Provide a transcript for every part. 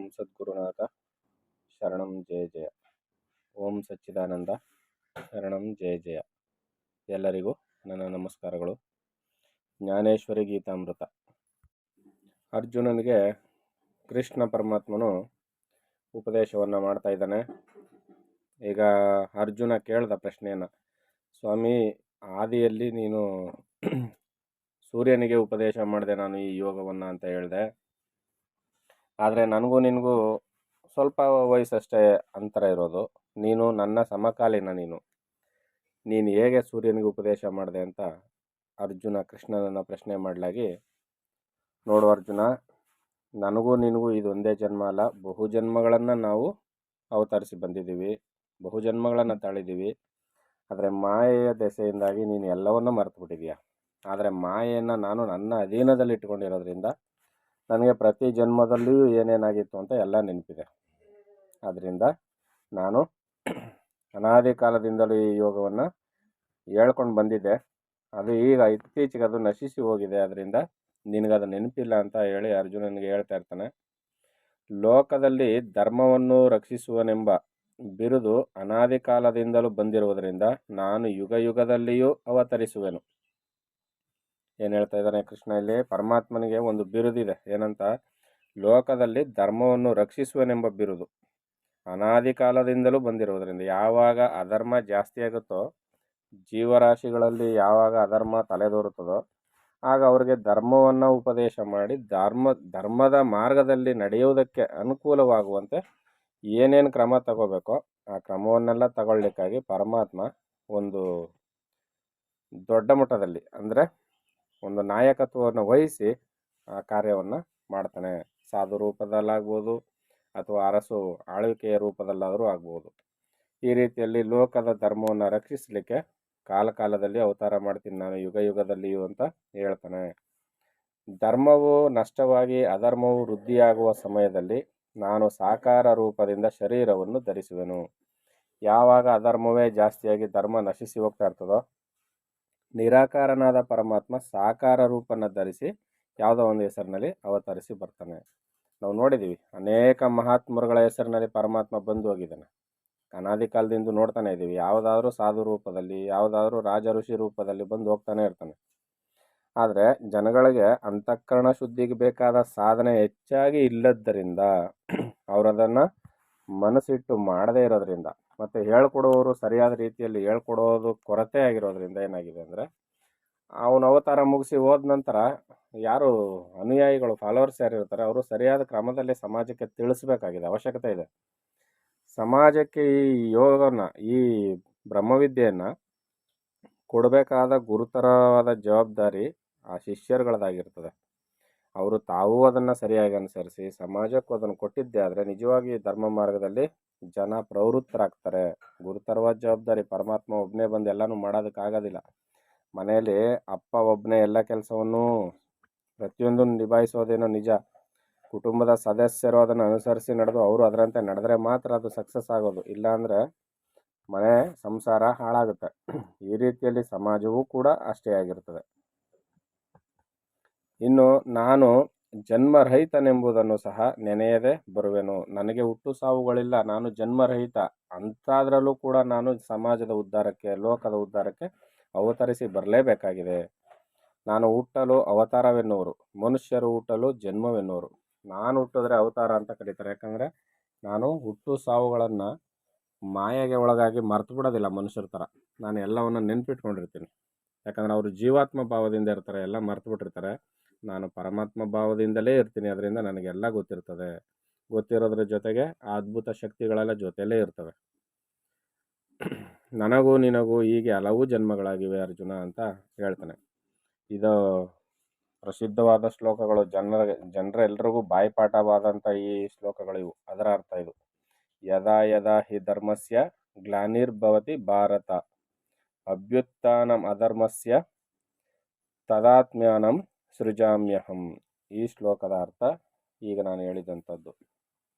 ಓಂ ಸದ್ಗುರುನಾಥ ಶರಣಂ ಜಯ ಜಯ. ಓಂ ಸಚ್ಚಿದಾನಂದ ಶರಣಂ ಜಯ ಜಯ. ಎಲ್ಲರಿಗೂ ನನ್ನ ನಮಸ್ಕಾರಗಳು. ಜ್ಞಾನೇಶ್ವರಿ ಗೀತಾಮೃತ. ಅರ್ಜುನನಿಗೆ ಕೃಷ್ಣ ಪರಮಾತ್ಮನು ಉಪದೇಶವನ್ನು ಮಾಡ್ತಾ ಇದ್ದಾನೆ. ಈಗ ಅರ್ಜುನ ಕೇಳ್ದ ಪ್ರಶ್ನೆಯನ್ನು, ಸ್ವಾಮಿ, ಆದಿಯಲ್ಲಿ ನೀನು ಸೂರ್ಯನಿಗೆ ಉಪದೇಶ ಮಾಡಿದೆ ನಾನು ಈ ಯೋಗವನ್ನು ಅಂತ ಹೇಳಿದೆ. ಆದರೆ ನನಗೂ ನಿನಗೂ ಸ್ವಲ್ಪ ವಯಸ್ಸಷ್ಟೇ ಅಂತರ ಇರೋದು. ನೀನು ನನ್ನ ಸಮಕಾಲೀನ. ನೀನು ಹೇಗೆ ಸೂರ್ಯನಿಗೆ ಉಪದೇಶ ಮಾಡಿದೆ ಅಂತ ಅರ್ಜುನ ಕೃಷ್ಣನನ್ನು ಪ್ರಶ್ನೆ ಮಾಡಲಾಗಿ, ನೋಡು ಅರ್ಜುನ, ನನಗೂ ನಿನಗೂ ಇದೊಂದೇ ಜನ್ಮ ಅಲ್ಲ, ಬಹು ಜನ್ಮಗಳನ್ನು ನಾವು ಅವತರಿಸಿ ಬಂದಿದ್ದೀವಿ, ಬಹು ಜನ್ಮಗಳನ್ನು ತಾಳಿದ್ದೀವಿ. ಆದರೆ ಮಾಯೆಯ ದೆಸೆಯಿಂದಾಗಿ ನೀನು ಎಲ್ಲವನ್ನೂ ಮರೆತು ಬಿಟ್ಟಿದೀಯ. ಆದರೆ ಮಾಯೆಯನ್ನು ನಾನು ನನ್ನ ಅಧೀನದಲ್ಲಿ ಇಟ್ಕೊಂಡಿರೋದ್ರಿಂದ ನನಗೆ ಪ್ರತಿ ಜನ್ಮದಲ್ಲಿಯೂ ಏನೇನಾಗಿತ್ತು ಅಂತ ಎಲ್ಲ ನೆನಪಿದೆ. ಆದ್ದರಿಂದ ನಾನು ಅನಾದಿ ಕಾಲದಿಂದಲೂ ಈ ಯೋಗವನ್ನು ಹೇಳ್ಕೊಂಡು ಬಂದಿದ್ದೆ. ಅದು ಈಗ ಇತ್ತೀಚೆಗೆ ಅದು ನಶಿಸಿ ಹೋಗಿದೆ, ಅದರಿಂದ ನಿನಗದು ನೆನಪಿಲ್ಲ ಅಂತ ಹೇಳಿ ಅರ್ಜುನನಿಗೆ ಹೇಳ್ತಾ ಇರ್ತಾನೆ. ಲೋಕದಲ್ಲಿ ಧರ್ಮವನ್ನು ರಕ್ಷಿಸುವನೆಂಬ ಬಿರುದು ಅನಾದಿ ಕಾಲದಿಂದಲೂ ಬಂದಿರುವುದರಿಂದ ನಾನು ಯುಗ ಯುಗದಲ್ಲಿಯೂ ಅವತರಿಸುವೆನು. ಏನು ಹೇಳ್ತಾ ಇದ್ದಾನೆ ಕೃಷ್ಣ ಇಲ್ಲಿ? ಪರಮಾತ್ಮನಿಗೆ ಒಂದು ಬಿರುದಿದೆ, ಏನಂತ? ಲೋಕದಲ್ಲಿ ಧರ್ಮವನ್ನು ರಕ್ಷಿಸುವನೆಂಬ ಬಿರುದು ಅನಾದಿ ಕಾಲದಿಂದಲೂ ಬಂದಿರುವುದರಿಂದ. ಯಾವಾಗ ಅಧರ್ಮ ಜಾಸ್ತಿ ಆಗುತ್ತೋ, ಜೀವರಾಶಿಗಳಲ್ಲಿ ಯಾವಾಗ ಅಧರ್ಮ ತಲೆದೋರುತ್ತದೋ, ಆಗ ಅವರಿಗೆ ಧರ್ಮವನ್ನು ಉಪದೇಶ ಮಾಡಿ ಧರ್ಮದ ಮಾರ್ಗದಲ್ಲಿ ನಡೆಯುವುದಕ್ಕೆ ಅನುಕೂಲವಾಗುವಂತೆ ಏನೇನು ಕ್ರಮ ತಗೋಬೇಕೋ ಆ ಕ್ರಮವನ್ನೆಲ್ಲ ತಗೊಳ್ಳಿಕ್ಕಾಗಿ ಪರಮಾತ್ಮ ಒಂದು ದೊಡ್ಡ ಮಟ್ಟದಲ್ಲಿ, ಅಂದರೆ ಒಂದು ನಾಯಕತ್ವವನ್ನು ವಹಿಸಿ ಆ ಕಾರ್ಯವನ್ನು ಮಾಡ್ತಾನೆ. ಸಾಧು ರೂಪದಲ್ಲಾಗ್ಬೋದು ಅಥವಾ ಅರಸು ಆಳ್ವಿಕೆಯ ರೂಪದಲ್ಲಾದರೂ ಆಗ್ಬೋದು. ಈ ರೀತಿಯಲ್ಲಿ ಲೋಕದ ಧರ್ಮವನ್ನು ರಕ್ಷಿಸಲಿಕ್ಕೆ ಕಾಲಕಾಲದಲ್ಲಿ ಅವತಾರ ಮಾಡ್ತೀನಿ ನಾನು, ಯುಗ ಯುಗದಲ್ಲಿಯೂ ಅಂತ ಹೇಳ್ತಾನೆ. ಧರ್ಮವು ನಷ್ಟವಾಗಿ ಅಧರ್ಮವು ವೃದ್ಧಿಯಾಗುವ ಸಮಯದಲ್ಲಿ ನಾನು ಸಾಕಾರ ರೂಪದಿಂದ ಶರೀರವನ್ನು ಧರಿಸುವೆನು. ಯಾವಾಗ ಅಧರ್ಮವೇ ಜಾಸ್ತಿಯಾಗಿ ಧರ್ಮ ನಶಿಸಿ ಹೋಗ್ತಾ ಇರ್ತದೋ, ನಿರಾಕಾರನಾದ ಪರಮಾತ್ಮ ಸಾಕಾರ ರೂಪನ್ನು ಧರಿಸಿ ಯಾವುದೋ ಒಂದು ಹೆಸರಿನಲ್ಲಿ ಅವತರಿಸಿ ಬರ್ತಾನೆ. ನಾವು ನೋಡಿದ್ದೀವಿ, ಅನೇಕ ಮಹಾತ್ಮರುಗಳ ಹೆಸರಿನಲ್ಲಿ ಪರಮಾತ್ಮ ಬಂದು ಹೋಗಿದ್ದಾನೆ. ಅನಾದಿ ಕಾಲದಿಂದ ನೋಡ್ತಾನೆ ಇದ್ದೀವಿ. ಯಾವುದಾದ್ರೂ ಸಾಧು ರೂಪದಲ್ಲಿ, ಯಾವುದಾದ್ರೂ ರಾಜ ಋಷಿ ರೂಪದಲ್ಲಿ ಬಂದು ಹೋಗ್ತಾನೆ ಇರ್ತಾನೆ. ಆದರೆ ಜನಗಳಿಗೆ ಅಂತಃಕರಣ ಶುದ್ಧಿಗೆ ಬೇಕಾದ ಸಾಧನೆ ಹೆಚ್ಚಾಗಿ ಇಲ್ಲದ್ದರಿಂದ, ಅವರದನ್ನು ಮನಸ್ಸಿಟ್ಟು ಮಾಡದೇ ಇರೋದ್ರಿಂದ, ಮತ್ತು ಹೇಳ್ಕೊಡೋರು ಸರಿಯಾದ ರೀತಿಯಲ್ಲಿ ಹೇಳ್ಕೊಡೋದು ಕೊರತೆ ಆಗಿರೋದ್ರಿಂದ ಏನಾಗಿದೆ ಅಂದರೆ, ಅವನ ಅವತಾರ ಮುಗಿಸಿ ಹೋದ ನಂತರ ಯಾರು ಅನುಯಾಯಿಗಳು, ಫಾಲೋವರ್ಸ್ ಯಾರಿರ್ತಾರೆ, ಅವರು ಸರಿಯಾದ ಕ್ರಮದಲ್ಲಿ ಸಮಾಜಕ್ಕೆ ತಿಳಿಸ್ಬೇಕಾಗಿದೆ, ಅವಶ್ಯಕತೆ ಇದೆ. ಸಮಾಜಕ್ಕೆ ಈ ಯೋಗನ, ಈ ಬ್ರಹ್ಮವಿದ್ಯೆಯನ್ನು ಕೊಡಬೇಕಾದ ಗುರುತರವಾದ ಜವಾಬ್ದಾರಿ ಆ ಶಿಷ್ಯರುಗಳದಾಗಿರ್ತದೆ. ಅವರು ತಾವೂ ಅದನ್ನು ಸರಿಯಾಗಿ ಅನುಸರಿಸಿ ಸಮಾಜಕ್ಕೂ ಅದನ್ನು ಕೊಟ್ಟಿದ್ದೇ ಆದರೆ ನಿಜವಾಗಿ ಧರ್ಮ ಮಾರ್ಗದಲ್ಲಿ ಜನ ಪ್ರವೃತ್ತರಾಗ್ತಾರೆ. ಗುರುತರವಾದ ಜವಾಬ್ದಾರಿ. ಪರಮಾತ್ಮ ಒಬ್ಬನೇ ಬಂದು ಎಲ್ಲನೂ ಮಾಡೋದಕ್ಕಾಗೋದಿಲ್ಲ. ಮನೆಯಲ್ಲಿ ಅಪ್ಪ ಒಬ್ಬನೇ ಎಲ್ಲ ಕೆಲಸವನ್ನು ಪ್ರತಿಯೊಂದನ್ನು ನಿಭಾಯಿಸೋದೇನೋ ನಿಜ. ಕುಟುಂಬದ ಸದಸ್ಯರು ಅದನ್ನು ಅನುಸರಿಸಿ ನಡೆದು ಅವರು ಅದರಂತೆ ನಡೆದ್ರೆ ಮಾತ್ರ ಅದು ಸಕ್ಸಸ್ ಆಗೋದು. ಇಲ್ಲಾಂದರೆ ಮನೆ ಸಂಸಾರ ಹಾಳಾಗುತ್ತೆ. ಈ ರೀತಿಯಲ್ಲಿ ಸಮಾಜವೂ ಕೂಡ ಅಷ್ಟೇ ಆಗಿರ್ತದೆ. ಇನ್ನು ನಾನು ಜನ್ಮರಹಿತನೆಂಬುದನ್ನು ಸಹ ನೆನೆಯದೆ ಬರುವೆನು. ನನಗೆ ಹುಟ್ಟು ಸಾವುಗಳಿಲ್ಲ, ನಾನು ಜನ್ಮರಹಿತ. ಅಂತಾದ್ರಲ್ಲೂ ಕೂಡ ನಾನು ಸಮಾಜದ ಉದ್ಧಾರಕ್ಕೆ, ಲೋಕದ ಉದ್ಧಾರಕ್ಕೆ ಅವತರಿಸಿ ಬರಲೇಬೇಕಾಗಿದೆ. ನಾನು ಹುಟ್ಟಲು ಅವತಾರವೆನ್ನುವರು, ಮನುಷ್ಯರು ಹುಟ್ಟಲು ಜನ್ಮವೆನ್ನುವರು. ನಾನು ಹುಟ್ಟಿದ್ರೆ ಅವತಾರ ಅಂತ ಕರೀತಾರೆ. ಯಾಕಂದರೆ ನಾನು ಹುಟ್ಟು ಸಾವುಗಳನ್ನು ಮಾಯೆಗೆ ಒಳಗಾಗಿ ಮರ್ತು ಬಿಡೋದಿಲ್ಲ ಮನುಷ್ಯರ ಥರ. ನಾನು ಎಲ್ಲವನ್ನು ನೆನ್ಪಿಟ್ಕೊಂಡಿರ್ತೀನಿ. ಯಾಕಂದರೆ ಅವರು ಜೀವಾತ್ಮ ಭಾವದಿಂದ ಇರ್ತಾರೆ, ಎಲ್ಲ ಮರ್ತು ಬಿಟ್ಟಿರ್ತಾರೆ. ನಾನು ಪರಮಾತ್ಮ ಭಾವದಿಂದಲೇ ಇರ್ತೀನಿ. ಅದರಿಂದ ನನಗೆಲ್ಲ ಗೊತ್ತಿರ್ತದೆ. ಗೊತ್ತಿರೋದ್ರ ಜೊತೆಗೆ ಆ ಅದ್ಭುತ ಶಕ್ತಿಗಳೆಲ್ಲ ಜೊತೆಯಲ್ಲೇ ಇರ್ತವೆ. ನನಗೂ ನಿನಗೂ ಹೀಗೆ ಹಲವು ಜನ್ಮಗಳಾಗಿವೆ ಅರ್ಜುನ ಅಂತ ಹೇಳ್ತಾನೆ. ಇದು ಪ್ರಸಿದ್ಧವಾದ ಶ್ಲೋಕಗಳು, ಜನರೆಲ್ಲರಿಗೂ ಬಾಯಿಪಾಠವಾದಂಥ ಈ ಶ್ಲೋಕಗಳಿವು. ಅದರ ಅರ್ಥ ಇದು: ಯದಾ ಯದಾ ಹಿ ಧರ್ಮಸ್ಯ ಗ್ಲಾನಿರ್ಭವತಿ ಭಾರತ ಅಭ್ಯುತ್ಥಾನಂ ಅಧರ್ಮಸ್ಯ ತದಾತ್ಮ್ಯಾನಂ ಸೃಜಾಮ್ಯಹಂ. ಈ ಶ್ಲೋಕದ ಅರ್ಥ ಈಗ ನಾನು ಹೇಳಿದಂಥದ್ದು.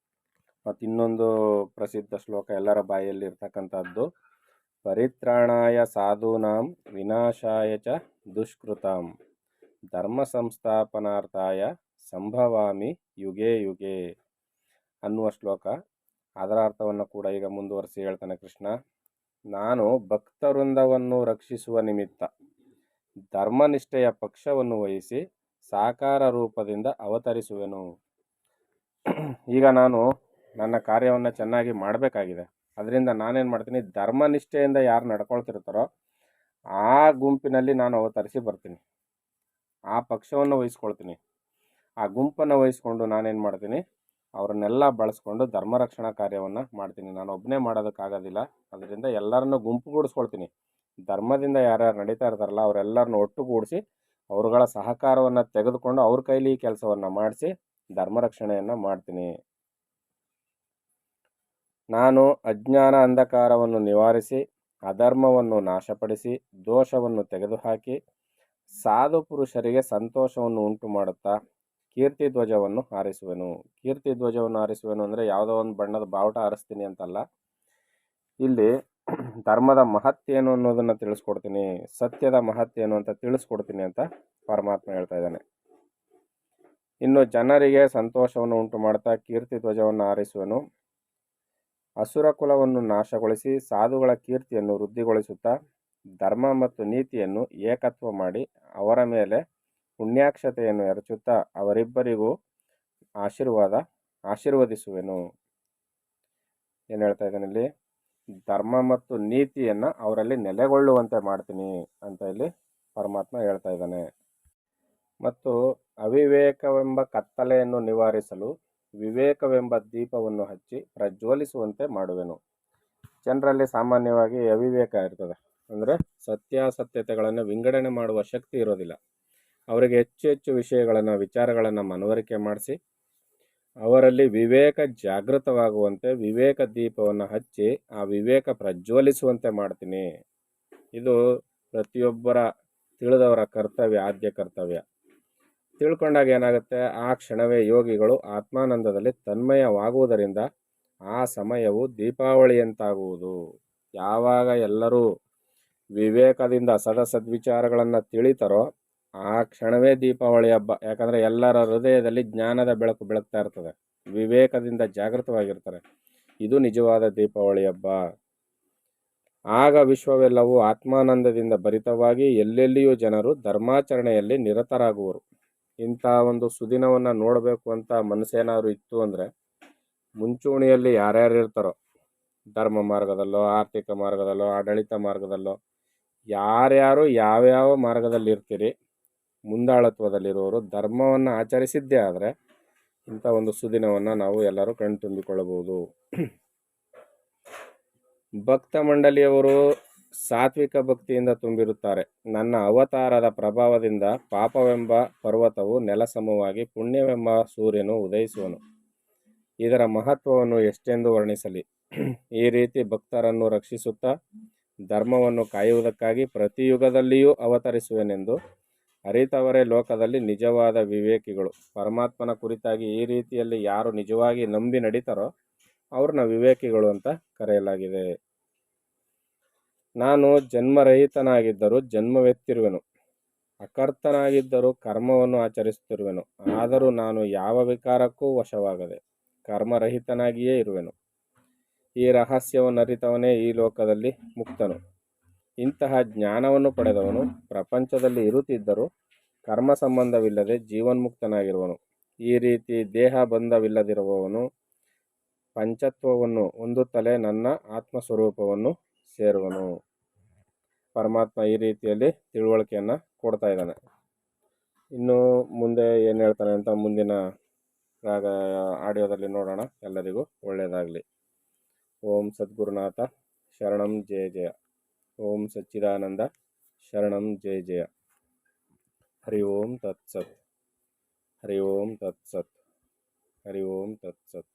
ಮತ್ತು ಇನ್ನೊಂದು ಪ್ರಸಿದ್ಧ ಶ್ಲೋಕ ಎಲ್ಲರ ಬಾಯಲ್ಲಿ ಇರ್ತಕ್ಕಂಥದ್ದು: ಪರಿತ್ರಾಣಾಯ ಸಾಧೂನಾಂ ವಿನಾಶಾಯ ಚ ದುಷ್ಕೃತಾಂ ಧರ್ಮ ಸಂಸ್ಥಾಪನಾರ್ಥಾಯ ಸಂಭವಾಮಿ ಯುಗೇ ಯುಗೇ. ಅನ್ನುವ ಶ್ಲೋಕ. ಅದರ ಅರ್ಥವನ್ನು ಕೂಡ ಈಗ ಮುಂದುವರಿಸಿ ಹೇಳ್ತಾನೆ ಕೃಷ್ಣ. ನಾನು ಭಕ್ತವೃಂದವನ್ನು ರಕ್ಷಿಸುವ ನಿಮಿತ್ತ ಧರ್ಮನಿಷ್ಠೆಯ ಪಕ್ಷವನ್ನು ವಹಿಸಿ ಸಾಕಾರ ರೂಪದಿಂದ ಅವತರಿಸುವೆನು. ಈಗ ನಾನು ನನ್ನ ಕಾರ್ಯವನ್ನು ಚೆನ್ನಾಗಿ ಮಾಡಬೇಕಾಗಿದೆ. ಅದರಿಂದ ನಾನೇನು ಮಾಡ್ತೀನಿ, ಧರ್ಮನಿಷ್ಠೆಯಿಂದ ಯಾರು ನಡ್ಕೊಳ್ತಿರ್ತಾರೋ ಆ ಗುಂಪಿನಲ್ಲಿ ನಾನು ಅವತರಿಸಿ ಬರ್ತೀನಿ. ಆ ಪಕ್ಷವನ್ನು ವಹಿಸ್ಕೊಳ್ತೀನಿ. ಆ ಗುಂಪನ್ನು ವಹಿಸ್ಕೊಂಡು ನಾನೇನು ಮಾಡ್ತೀನಿ, ಅವರನ್ನೆಲ್ಲ ಬಳಸ್ಕೊಂಡು ಧರ್ಮ ರಕ್ಷಣಾ ಕಾರ್ಯವನ್ನು ಮಾಡ್ತೀನಿ. ನಾನು ಒಬ್ಬನೇ ಮಾಡೋದಕ್ಕಾಗೋದಿಲ್ಲ. ಅದರಿಂದ ಎಲ್ಲರನ್ನೂ ಗುಂಪುಗೂಡಿಸ್ಕೊಳ್ತೀನಿ. ಧರ್ಮದಿಂದ ಯಾರ್ಯಾರು ನಡೀತಾ ಇರ್ತಾರಲ್ಲ ಅವರೆಲ್ಲರನ್ನೂ ಒಟ್ಟುಗೂಡಿಸಿ ಅವರುಗಳ ಸಹಕಾರವನ್ನು ತೆಗೆದುಕೊಂಡು ಅವ್ರ ಕೈಲಿ ಈ ಕೆಲಸವನ್ನು ಮಾಡಿಸಿ ಧರ್ಮ ರಕ್ಷಣೆಯನ್ನು ಮಾಡ್ತೀನಿ. ನಾನು ಅಜ್ಞಾನ ಅಂಧಕಾರವನ್ನು ನಿವಾರಿಸಿ ಅಧರ್ಮವನ್ನು ನಾಶಪಡಿಸಿ ದೋಷವನ್ನು ತೆಗೆದುಹಾಕಿ ಸಾಧು ಪುರುಷರಿಗೆ ಸಂತೋಷವನ್ನು ಉಂಟು ಮಾಡುತ್ತಾ ಕೀರ್ತಿ ಧ್ವಜವನ್ನು ಹಾರಿಸುವೆನು. ಕೀರ್ತಿ ಧ್ವಜವನ್ನು ಹಾರಿಸುವೆನು ಅಂದರೆ ಯಾವುದೋ ಒಂದು ಬಣ್ಣದ ಬಾವುಟ ಹಾರಿಸ್ತೀನಿ ಅಂತಲ್ಲ. ಇಲ್ಲಿ ಧರ್ಮದ ಮಹತ್ಯೇನು ಅನ್ನೋದನ್ನು ತಿಳಿಸ್ಕೊಡ್ತೀನಿ, ಸತ್ಯದ ಮಹತ್ಯೇನು ಅಂತ ತಿಳಿಸ್ಕೊಡ್ತೀನಿ ಅಂತ ಪರಮಾತ್ಮ ಹೇಳ್ತಾ ಇದ್ದಾನೆ. ಇನ್ನು ಜನರಿಗೆ ಸಂತೋಷವನ್ನು ಉಂಟು ಮಾಡ್ತಾ ಕೀರ್ತಿ ಧ್ವಜವನ್ನು ಹಾರಿಸುವೆನು. ಅಸುರ ಕುಲವನ್ನು ನಾಶಗೊಳಿಸಿ ಸಾಧುಗಳ ಕೀರ್ತಿಯನ್ನು ವೃದ್ಧಿಗೊಳಿಸುತ್ತಾ ಧರ್ಮ ಮತ್ತು ನೀತಿಯನ್ನು ಏಕತ್ವ ಮಾಡಿ ಅವರ ಮೇಲೆ ಪುಣ್ಯಾಕ್ಷತೆಯನ್ನು ಎರಚುತ್ತಾ ಅವರಿಬ್ಬರಿಗೂ ಆಶೀರ್ವದಿಸುವೆನು. ಏನು ಹೇಳ್ತಾ ಇದ್ದಾನೆ ಇಲ್ಲಿ, ಧರ್ಮ ಮತ್ತು ನೀತಿಯನ್ನು ಅವರಲ್ಲಿ ನೆಲೆಗೊಳ್ಳುವಂತೆ ಮಾಡ್ತೀನಿ ಅಂತ ಇಲ್ಲಿ ಪರಮಾತ್ಮ ಹೇಳ್ತಾ ಇದ್ದಾನೆ. ಮತ್ತು ಅವಿವೇಕವೆಂಬ ಕತ್ತಲೆಯನ್ನು ನಿವಾರಿಸಲು ವಿವೇಕವೆಂಬ ದೀಪವನ್ನು ಹಚ್ಚಿ ಪ್ರಜ್ವಲಿಸುವಂತೆ ಮಾಡುವೆನು. ಜನರಲ್ಲಿ ಸಾಮಾನ್ಯವಾಗಿ ಅವಿವೇಕ ಇರ್ತದೆ, ಅಂದರೆ ಸತ್ಯಾಸತ್ಯತೆಗಳನ್ನು ವಿಂಗಡಣೆ ಮಾಡುವ ಶಕ್ತಿ ಇರೋದಿಲ್ಲ. ಅವರಿಗೆ ಹೆಚ್ಚು ಹೆಚ್ಚು ವಿಚಾರಗಳನ್ನು ಮನವರಿಕೆ ಮಾಡಿಸಿ ಅವರಲ್ಲಿ ವಿವೇಕ ಜಾಗೃತವಾಗುವಂತೆ ವಿವೇಕ ದೀಪವನ್ನು ಹಚ್ಚಿ ಆ ವಿವೇಕ ಪ್ರಜ್ವಲಿಸುವಂತೆ ಮಾಡ್ತೀನಿ. ಇದು ಪ್ರತಿಯೊಬ್ಬರ ತಿಳಿದವರ ಕರ್ತವ್ಯ, ಆದ್ಯ ಕರ್ತವ್ಯ. ತಿಳ್ಕೊಂಡಾಗ ಏನಾಗುತ್ತೆ, ಆ ಕ್ಷಣವೇ ಯೋಗಿಗಳು ಆತ್ಮಾನಂದದಲ್ಲಿ ತನ್ಮಯವಾಗುವುದರಿಂದ ಆ ಸಮಯವು ದೀಪಾವಳಿಯಂತಾಗುವುದು. ಯಾವಾಗ ಎಲ್ಲರೂ ವಿವೇಕದಿಂದ ಸದ್ವಿಚಾರಗಳನ್ನು ತಿಳಿತಾರೋ ಆ ಕ್ಷಣವೇ ದೀಪಾವಳಿ ಹಬ್ಬ. ಯಾಕಂದರೆ ಎಲ್ಲರ ಹೃದಯದಲ್ಲಿ ಜ್ಞಾನದ ಬೆಳಕು ಬೆಳಗ್ತಾ ಇರ್ತದೆ, ವಿವೇಕದಿಂದ ಜಾಗೃತವಾಗಿರ್ತಾರೆ. ಇದು ನಿಜವಾದ ದೀಪಾವಳಿ ಹಬ್ಬ. ಆಗ ವಿಶ್ವವೆಲ್ಲವೂ ಆತ್ಮಾನಂದದಿಂದ ಭರಿತವಾಗಿ ಎಲ್ಲೆಲ್ಲಿಯೂ ಜನರು ಧರ್ಮಾಚರಣೆಯಲ್ಲಿ ನಿರತರಾಗುವರು. ಇಂಥ ಒಂದು ಸುದಿನವನ್ನು ನೋಡಬೇಕು ಅಂತ ಮನಸ್ಸೇನಾದ್ರು ಇತ್ತು ಅಂದರೆ ಮುಂಚೂಣಿಯಲ್ಲಿ ಯಾರ್ಯಾರು ಇರ್ತಾರೋ, ಧರ್ಮ ಮಾರ್ಗದಲ್ಲೋ ಆರ್ಥಿಕ ಮಾರ್ಗದಲ್ಲೋ ಆಡಳಿತ ಮಾರ್ಗದಲ್ಲೋ ಯಾರ್ಯಾರು ಯಾವ್ಯಾವ ಮಾರ್ಗದಲ್ಲಿ ಇರ್ತೀರಿ, ಮುಂದಾಳತ್ವದಲ್ಲಿರುವವರು ಧರ್ಮವನ್ನು ಆಚರಿಸಿದ್ದೇ ಆದರೆ ಇಂಥ ಒಂದು ಸುದಿನವನ್ನು ನಾವು ಎಲ್ಲರೂ ಕಣ್ತುಂಬಿಕೊಳ್ಳಬಹುದು. ಭಕ್ತ ಮಂಡಳಿಯವರು ಸಾತ್ವಿಕ ಭಕ್ತಿಯಿಂದ ತುಂಬಿರುತ್ತಾರೆ. ನನ್ನ ಅವತಾರದ ಪ್ರಭಾವದಿಂದ ಪಾಪವೆಂಬ ಪರ್ವತವು ನೆಲಸಮವಾಗಿ ಪುಣ್ಯವೆಂಬ ಸೂರ್ಯನು ಉದಯಿಸುವನು. ಇದರ ಮಹತ್ವವನ್ನು ಎಷ್ಟೆಂದು ವರ್ಣಿಸಲಿ. ಈ ರೀತಿ ಭಕ್ತರನ್ನು ರಕ್ಷಿಸುತ್ತಾ ಧರ್ಮವನ್ನು ಕಾಯುವುದಕ್ಕಾಗಿ ಪ್ರತಿ ಯುಗದಲ್ಲಿಯೂ ಅವತರಿಸುವೆನೆಂದು ಅರಿತವರೇ ಲೋಕದಲ್ಲಿ ನಿಜವಾದ ವಿವೇಕಿಗಳು. ಪರಮಾತ್ಮನ ಕುರಿತಾಗಿ ಈ ರೀತಿಯಲ್ಲಿ ಯಾರು ನಿಜವಾಗಿ ನಂಬಿ ನಡೀತಾರೋ ಅವ್ರನ್ನ ವಿವೇಕಿಗಳು ಅಂತ ಕರೆಯಲಾಗಿದೆ. ನಾನು ಜನ್ಮರಹಿತನಾಗಿದ್ದರೂ ಜನ್ಮವೆತ್ತಿರುವೆನು, ಅಕರ್ತನಾಗಿದ್ದರೂ ಕರ್ಮವನ್ನು ಆಚರಿಸುತ್ತಿರುವೆನು. ಆದರೂ ನಾನು ಯಾವ ವಿಕಾರಕ್ಕೂ ವಶವಾಗದೆ ಕರ್ಮರಹಿತನಾಗಿಯೇ ಇರುವೆನು. ಈ ರಹಸ್ಯವನ್ನು ಅರಿತವನೇ ಈ ಲೋಕದಲ್ಲಿ ಮುಕ್ತನು. ಇಂತಹ ಜ್ಞಾನವನ್ನು ಪಡೆದವನು ಪ್ರಪಂಚದಲ್ಲಿ ಇರುತ್ತಿದ್ದರೂ ಕರ್ಮ ಸಂಬಂಧವಿಲ್ಲದೆ ಜೀವನ್ಮುಕ್ತನಾಗಿರುವನು. ಈ ರೀತಿ ದೇಹ ಬಂಧವಿಲ್ಲದಿರುವವನು ಪಂಚತ್ವವನ್ನು ಹೊಂದುತ್ತಲೇ ನನ್ನ ಆತ್ಮಸ್ವರೂಪವನ್ನು ಸೇರುವನು. ಪರಮಾತ್ಮ ಈ ರೀತಿಯಲ್ಲಿ ತಿಳುವಳಿಕೆಯನ್ನು ಕೊಡ್ತಾ ಇದ್ದಾನೆ. ಇನ್ನು ಮುಂದೆ ಏನು ಹೇಳ್ತಾನೆ ಅಂತ ಮುಂದಿನ ಆಡಿಯೋದಲ್ಲಿ ನೋಡೋಣ. ಎಲ್ಲರಿಗೂ ಒಳ್ಳೆಯದಾಗಲಿ. ಓಂ ಸದ್ಗುರುನಾಥ ಶರಣಂ ಜಯ ಜಯ. ಓಂ ಸಚ್ಚಿದಾನಂದ ಶರಣಂ ಜಯ ಜಯ. ಹರಿ ಓಂ ತತ್ಸತ್. ಹರಿ ಓಂ ತತ್ಸತ್. ಹರಿ ಓಂ ತತ್ಸತ್.